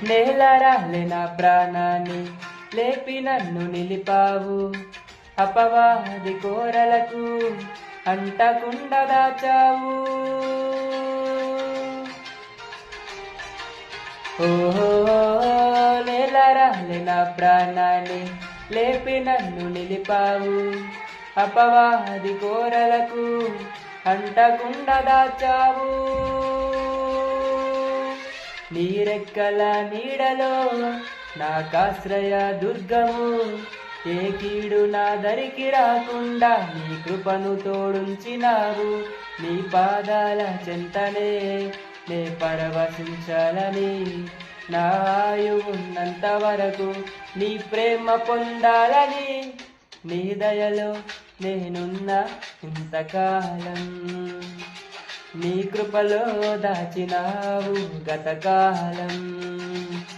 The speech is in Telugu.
నేలరాలే నా ప్రాణాన్ని లేపి నన్ను నిలిపావు, అపవాది కోరలకు అంటకుండా దాచావు. ఓహో నేలరాలే నా ప్రాణాన్ని లేపి నన్ను నిలిపావు, అపవాది కోరలకు అంటకుండా దాచావు. నీరెక్కల నీడలో నాకాశ్రయ దుర్గము, ఏ కీడు నా దరికి రాకుండా నీ కృపను తోడుంచినావు. నీ పాదాల చెంతనే నే పరవశించాలని, నా ఆయువున్నంత వరకు నీ ప్రేమ పొందాలని, నీ దయలో నేనున్న ఇంతకాలం, నీ కృపలో దాచినావు గతకాలం.